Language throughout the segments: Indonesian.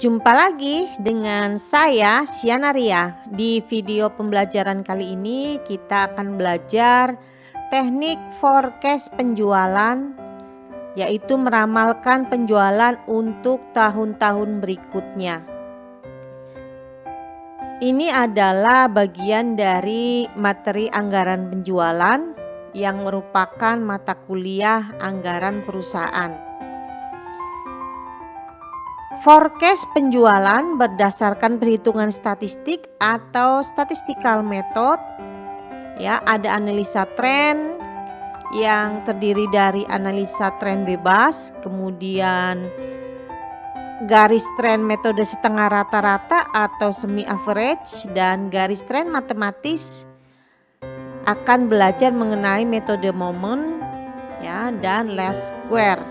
Jumpa lagi dengan saya, Siana Ria. Di video pembelajaran kali ini kita akan belajar teknik forecast penjualan, yaitu meramalkan penjualan untuk tahun-tahun berikutnya. Ini adalah bagian dari materi anggaran penjualan yang merupakan mata kuliah anggaran perusahaan. Forecast penjualan berdasarkan perhitungan statistik atau statistical method. Ya, ada analisa tren yang terdiri dari analisa tren bebas, kemudian garis tren metode setengah rata-rata atau semi average, dan garis tren matematis. Akan belajar mengenai metode moment ya, dan least square.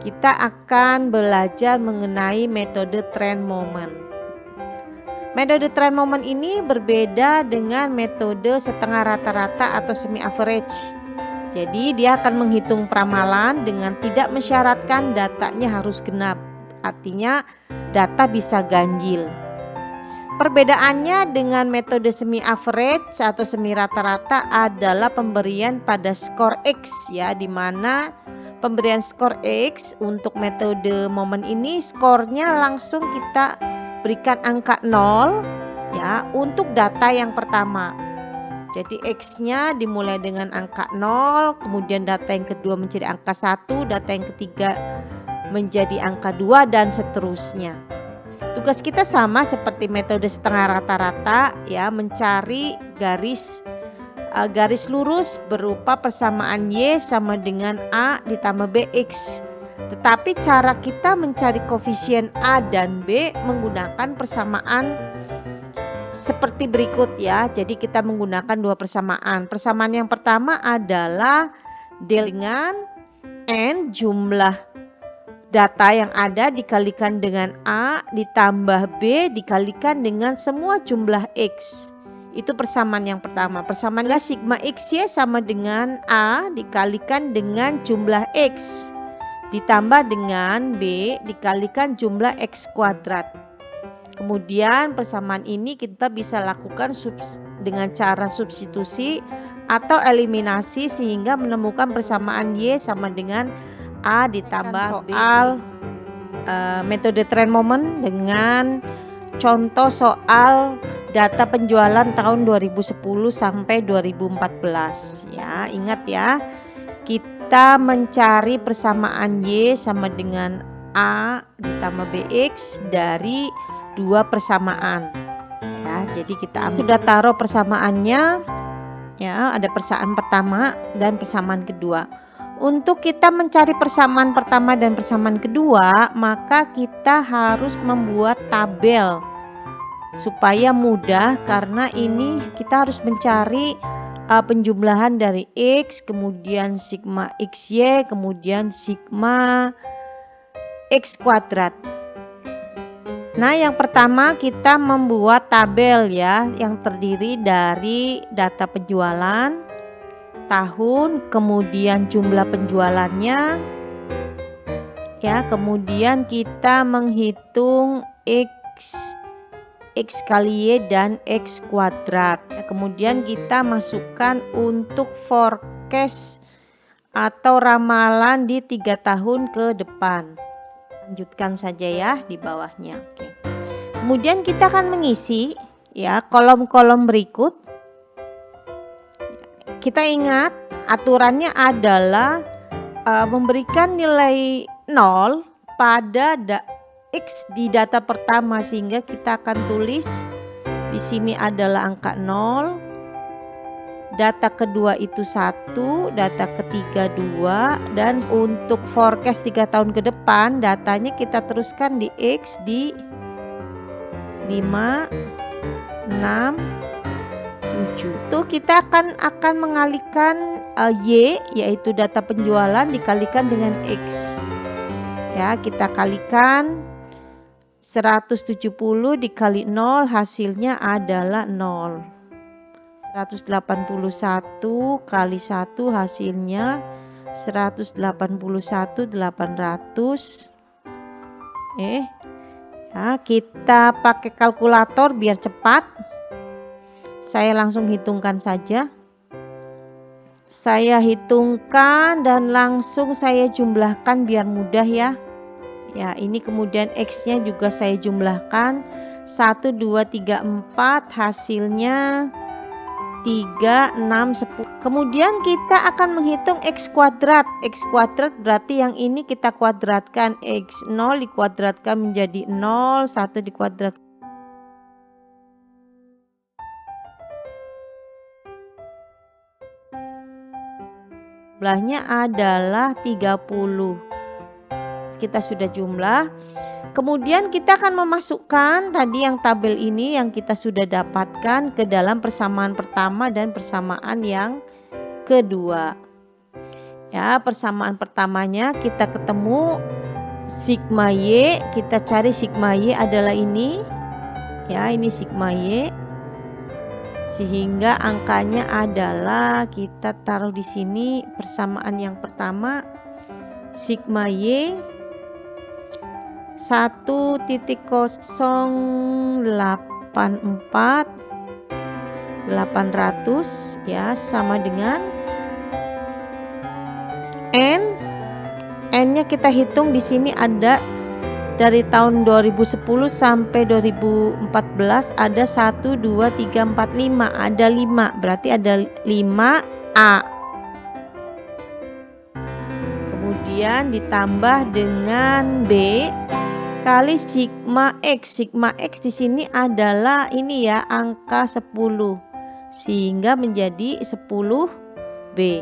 Kita akan belajar mengenai metode trend moment. Metode trend moment ini berbeda dengan metode setengah rata-rata atau semi average. Jadi dia akan menghitung peramalan dengan tidak mensyaratkan datanya harus genap. Artinya data bisa ganjil. Perbedaannya dengan metode semi average atau semi rata-rata adalah pemberian pada skor X ya, di mana pemberian skor X untuk metode momen ini skornya langsung kita berikan angka 0 ya untuk data yang pertama. Jadi X-nya dimulai dengan angka 0, kemudian data yang kedua menjadi angka 1, data yang ketiga menjadi angka 2 dan seterusnya. Tugas kita sama seperti metode setengah rata-rata ya, mencari garis lurus berupa persamaan Y sama dengan A ditambah BX. Tetapi cara kita mencari koefisien A dan B menggunakan persamaan seperti berikut ya. Jadi kita menggunakan dua persamaan. Persamaan yang pertama adalah del dengan N jumlah data yang ada dikalikan dengan A ditambah B dikalikan dengan semua jumlah X. Itu persamaan yang pertama. Persamaan adalah sigma XY sama dengan A dikalikan dengan jumlah X ditambah dengan B dikalikan jumlah X kuadrat. Kemudian persamaan ini kita bisa lakukan dengan cara substitusi atau eliminasi sehingga menemukan persamaan Y sama dengan A ditambah soal metode trend moment dengan contoh soal data penjualan tahun 2010 sampai 2014 ya. Ingat ya, kita mencari persamaan Y sama dengan A ditambah BX dari dua persamaan ya. Jadi kita sudah taruh persamaannya ya, ada persamaan pertama dan persamaan kedua. Untuk kita mencari persamaan pertama dan persamaan kedua, maka kita harus membuat tabel supaya mudah, karena ini kita harus mencari penjumlahan dari X, kemudian sigma XY, kemudian sigma X kuadrat. Nah, yang pertama kita membuat tabel ya, yang terdiri dari data penjualan, tahun, kemudian jumlah penjualannya ya, kemudian kita menghitung X kali Y dan X kuadrat. Kemudian kita masukkan untuk forecast atau ramalan di 3 tahun ke depan. Lanjutkan saja ya di bawahnya. Oke. Kemudian kita akan mengisi ya kolom-kolom berikut. Kita ingat aturannya adalah memberikan nilai 0 pada X di data pertama, sehingga kita akan tulis di sini adalah angka 0, data kedua itu 1, data ketiga 2, dan untuk forecast 3 tahun ke depan datanya kita teruskan di X di 5, 6, 7. Tuh kita akan mengalihkan Y yaitu data penjualan dikalikan dengan X. Ya, kita kalikan 170 dikali 0 hasilnya adalah 0. 181 kali 1 hasilnya 181.800 Ya, kita pakai kalkulator biar cepat. Saya langsung hitungkan saja. Saya hitungkan dan langsung saya jumlahkan biar mudah ya. Ya, ini kemudian X-nya juga saya jumlahkan. 1, 2, 3, 4, hasilnya 3, 6, 10. Kemudian kita akan menghitung X kuadrat. X kuadrat berarti yang ini kita kuadratkan. X0 dikuadratkan menjadi 0, 1 dikuadratkan. Jumlahnya adalah 30. Kita sudah jumlah. Kemudian kita akan memasukkan tadi yang tabel ini yang kita sudah dapatkan ke dalam persamaan pertama dan persamaan yang kedua. Ya, persamaan pertamanya kita ketemu sigma Y, kita cari sigma Y adalah ini. Ya, ini sigma Y. Sehingga angkanya adalah kita taruh di sini persamaan yang pertama sigma Y 1.084 800 ya, sama dengan N-nya kita hitung di sini ada dari tahun 2010 sampai 2014 ada 1, 2, 3, 4, 5. Ada 5, berarti ada 5A. Kemudian ditambah dengan B kali sigma X. Sigma X di sini adalah ini ya, angka 10. Sehingga menjadi 10B.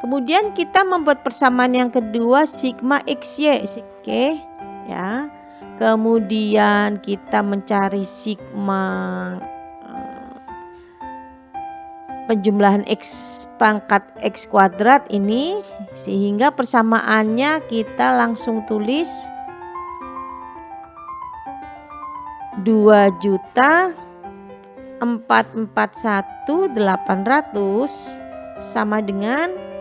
Kemudian kita membuat persamaan yang kedua sigma XY. Oke, ya. Kemudian kita mencari sigma penjumlahan X pangkat X kuadrat ini, sehingga persamaannya kita langsung tulis 2.441.800 sama dengan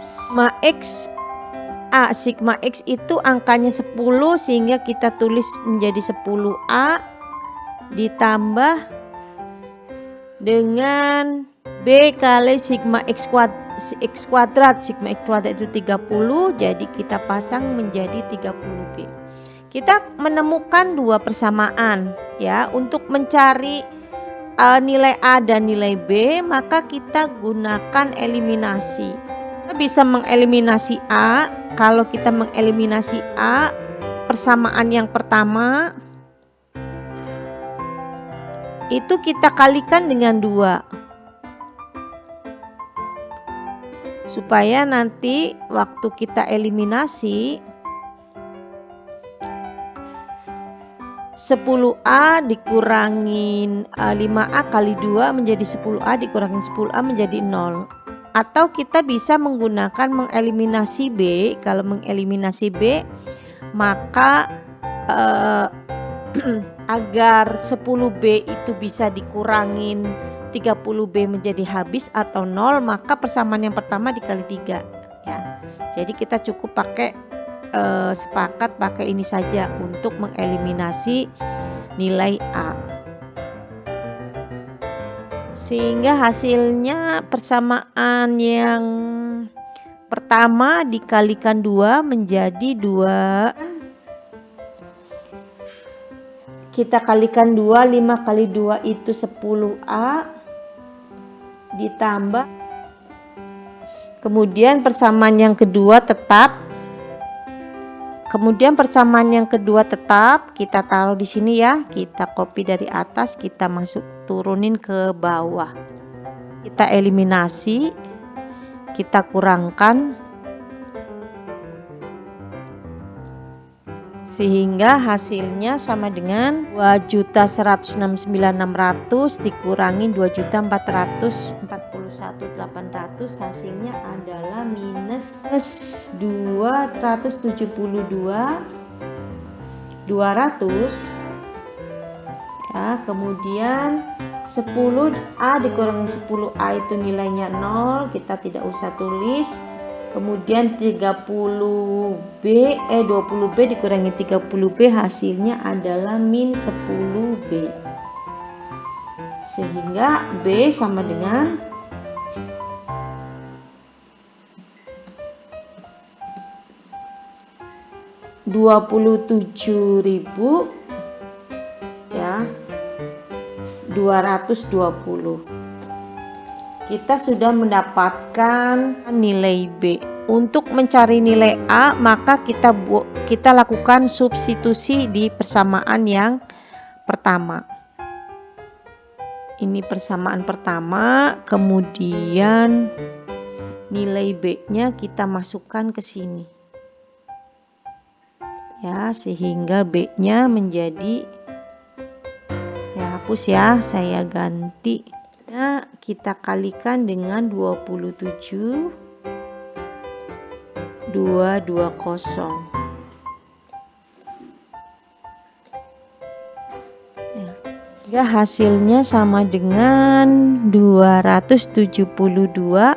sigma X A. Sigma X itu angkanya 10 sehingga kita tulis menjadi 10A ditambah dengan B kali sigma X kuadrat. Sigma X kuadrat itu 30, jadi kita pasang menjadi 30B. Kita menemukan dua persamaan ya. Untuk mencari nilai A dan nilai B, maka kita gunakan eliminasi. Kita bisa mengeliminasi A. Kalau kita mengeliminasi A, persamaan yang pertama itu kita kalikan dengan 2 supaya nanti waktu kita eliminasi 10A dikurangin 5A kali 2 menjadi 10A dikurangin 10A menjadi 0. Atau kita bisa menggunakan mengeliminasi B. Kalau mengeliminasi B, maka agar 10B itu bisa dikurangin 30B menjadi habis atau 0, maka persamaan yang pertama dikali 3 ya. Jadi kita cukup pakai sepakat pakai ini saja untuk mengeliminasi nilai A. Sehingga hasilnya persamaan yang pertama dikalikan 2 menjadi 2. Kita kalikan 2, 5 kali 2 itu 10A ditambah. Kemudian persamaan yang kedua tetap. Kita taruh di sini ya. Kita copy dari atas, kita turunin ke bawah. Kita eliminasi, kita kurangkan. Sehingga hasilnya sama dengan 2.169.600 dikurangi 2.441.800, hasilnya adalah minus 272.200 ya. Kemudian 10A dikurangi 10A itu nilainya 0, kita tidak usah tulis. Kemudian 20B 20B dikurangi 30B hasilnya adalah min 10B. Sehingga B sama dengan 27.000 ya 220. Kita sudah mendapatkan nilai B. Untuk mencari nilai A, maka kita lakukan substitusi di persamaan yang pertama. Ini persamaan pertama, kemudian nilai B-nya kita masukkan ke sini. Ya, sehingga B-nya menjadi, saya hapus ya, saya ganti. Nah, kita kalikan dengan 27 220. Ya, hasilnya sama dengan 272.002.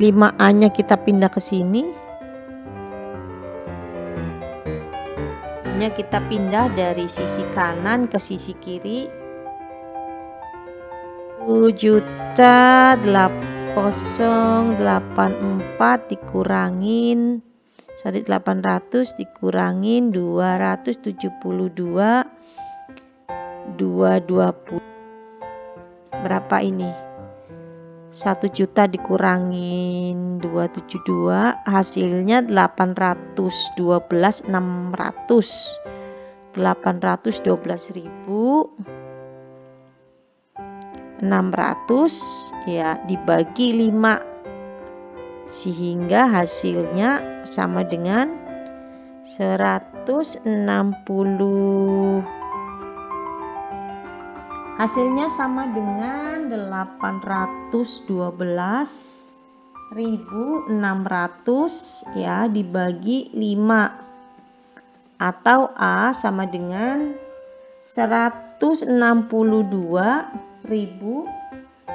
5A-nya kita pindah ke sini. Kita pindah dari sisi kanan ke sisi kiri. 7.084 dikurangin 800 dikurangin 272 220. Berapa ini? 1 juta dikurangin 272 hasilnya 812.600. 812.600 ya dibagi 5 sehingga hasilnya sama dengan 160. Hasilnya sama dengan 812.600 ya dibagi 5 atau A sama dengan 162.000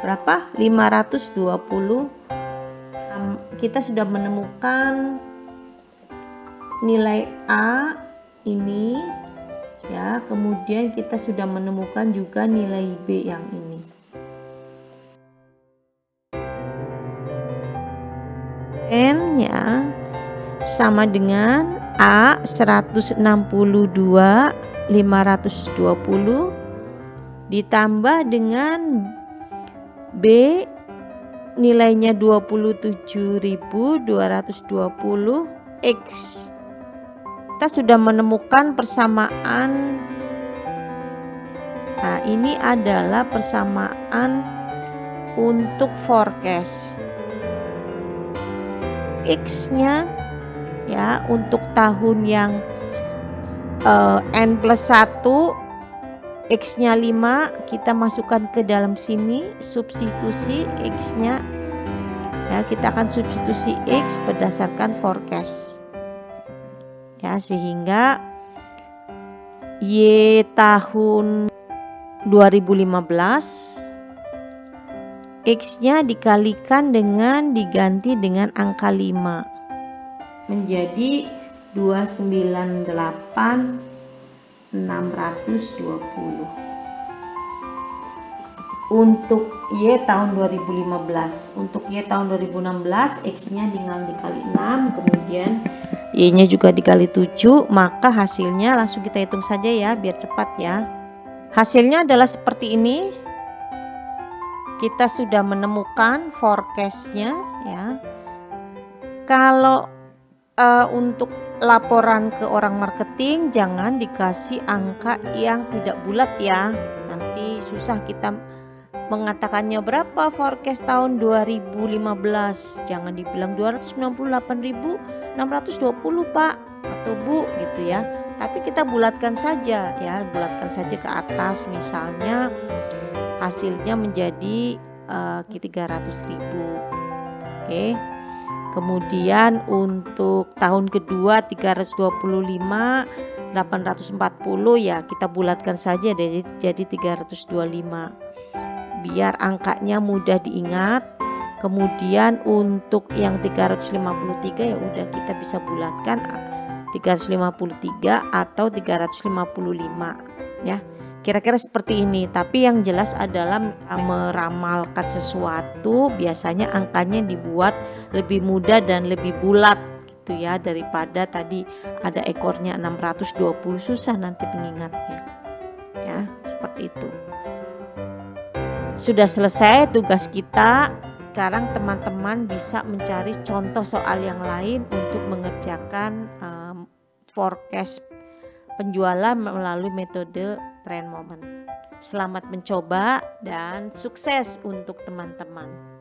berapa? 520. Kita sudah menemukan nilai A ini ya, kemudian kita sudah menemukan juga nilai B yang ini. N ya sama dengan A 162.520 ditambah dengan B nilainya 27.220 X. Kita sudah menemukan persamaan. Nah, ini adalah persamaan untuk forecast. X-nya ya untuk tahun yang N+1 X-nya 5 kita masukkan ke dalam sini, substitusi X-nya ya, kita akan substitusi X berdasarkan forecast ya, sehingga Y tahun 2015 X-nya dikalikan dengan diganti dengan angka 5 menjadi 298.620. Untuk Y tahun 2015, untuk Y tahun 2016 X-nya tinggal dikali 6, kemudian Y-nya juga dikali 7, maka hasilnya langsung kita hitung saja ya biar cepat ya. Hasilnya adalah seperti ini. Kita sudah menemukan forecast-nya ya. Kalau untuk laporan ke orang marketing jangan dikasih angka yang tidak bulat ya, nanti susah kita mengatakannya berapa forecast tahun 2015. Jangan dibilang 298.620 Pak atau Bu gitu ya, tapi kita bulatkan saja ya, bulatkan saja ke atas, misalnya hasilnya menjadi 300.000. Oke. Kemudian untuk tahun kedua 325 840 ya kita bulatkan saja jadi 325. biar angkanya mudah diingat. Kemudian untuk yang 353 ya udah kita bisa bulatkan 353 atau 355 ya. Kira-kira seperti ini, tapi yang jelas adalah meramalkan sesuatu biasanya angkanya dibuat lebih mudah dan lebih bulat gitu ya, daripada tadi ada ekornya 620, susah nanti pengingatnya ya, seperti itu. Sudah selesai tugas kita. Sekarang teman-teman bisa mencari contoh soal yang lain untuk mengerjakan forecast penjualan melalui metode trend moment. Selamat mencoba dan sukses untuk teman-teman.